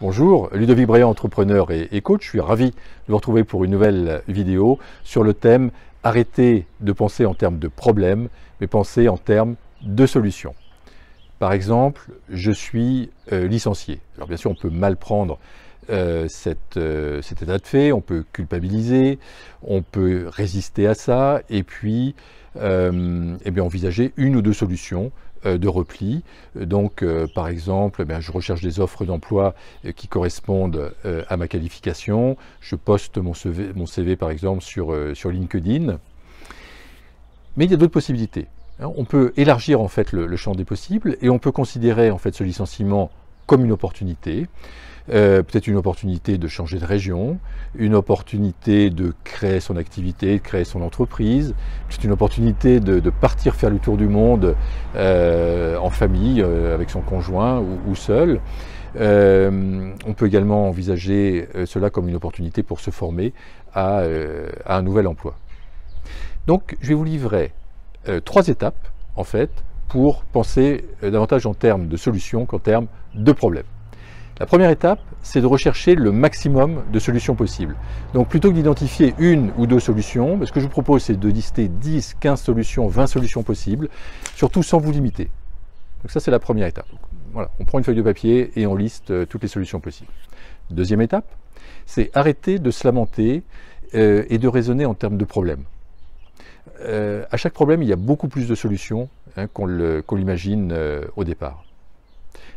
Bonjour, Ludovic Bréant, entrepreneur et coach. Je suis ravi de vous retrouver pour une nouvelle vidéo sur le thème « Arrêtez de penser en termes de problèmes, mais pensez en termes de solutions ». Par exemple, je suis licencié. Alors bien sûr, on peut mal prendre cet état de fait, on peut culpabiliser, on peut résister à ça et puis envisager une ou deux solutions de repli. Donc, par exemple, je recherche des offres d'emploi qui correspondent à ma qualification. Je poste mon CV par exemple, sur LinkedIn. Mais il y a d'autres possibilités. On peut élargir en fait le champ des possibles et on peut considérer en fait ce licenciement comme une opportunité. Peut-être une opportunité de changer de région, une opportunité de créer son activité, de créer son entreprise, c'est une opportunité de partir faire le tour du monde en famille, avec son conjoint ou seul. On peut également envisager cela comme une opportunité pour se former à un nouvel emploi. Donc je vais vous livrer 3 étapes en fait pour penser davantage en termes de solutions qu'en termes de problèmes. La première étape, c'est de rechercher le maximum de solutions possibles. Donc plutôt que d'identifier une ou deux solutions, ce que je vous propose, c'est de lister 10, 15 solutions, 20 solutions possibles, surtout sans vous limiter. Donc ça, c'est la première étape. Donc, voilà, on prend une feuille de papier et on liste toutes les solutions possibles. Deuxième étape, c'est arrêter de se lamenter et de raisonner en termes de problèmes. À chaque problème, il y a beaucoup plus de solutions qu'on l'imagine au départ.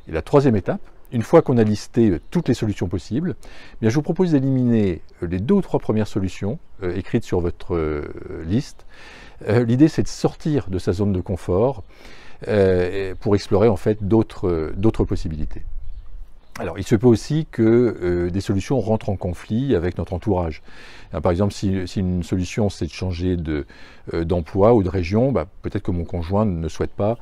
Et la troisième étape, une fois qu'on a listé toutes les solutions possibles, je vous propose d'éliminer les 2 ou 3 premières solutions écrites sur votre liste. L'idée, c'est de sortir de sa zone de confort pour explorer en fait d'autres possibilités. Alors, il se peut aussi que des solutions rentrent en conflit avec notre entourage. Par exemple, si une solution, c'est de changer d'emploi ou de région, peut-être que mon conjoint ne souhaite pas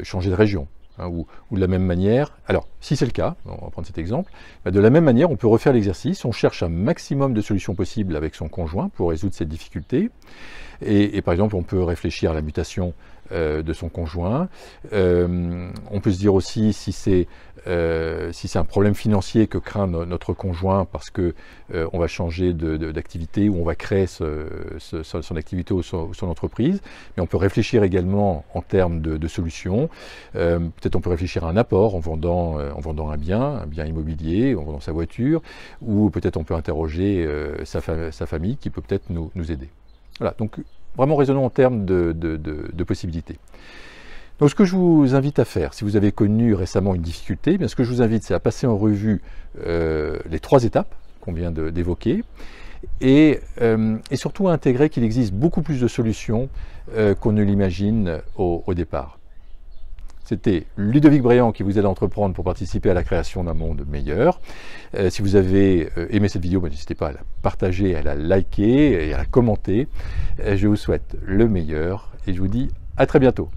changer de région. Ou de la même manière, alors si c'est le cas, on va prendre cet exemple, de la même manière on peut refaire l'exercice, on cherche un maximum de solutions possibles avec son conjoint pour résoudre cette difficulté, et par exemple on peut réfléchir à la mutation de son conjoint, on peut se dire aussi si c'est un problème financier que craint notre conjoint parce que on va changer d'activité ou on va créer son activité ou son entreprise, mais on peut réfléchir également en termes de solutions. Peut-être on peut réfléchir à un apport en vendant un bien immobilier, en vendant sa voiture, ou peut-être on peut interroger sa famille qui peut peut-être nous aider. Voilà, donc vraiment raisonnons en termes de possibilités. Donc ce que je vous invite à faire, si vous avez connu récemment une difficulté, ce que je vous invite, c'est à passer en revue les 3 étapes qu'on vient d'évoquer, et surtout à intégrer qu'il existe beaucoup plus de solutions qu'on ne l'imagine au départ. C'était Ludovic Bréant qui vous aide à entreprendre pour participer à la création d'un monde meilleur. Si vous avez aimé cette vidéo, n'hésitez pas à la partager, à la liker et à la commenter. Je vous souhaite le meilleur et je vous dis à très bientôt.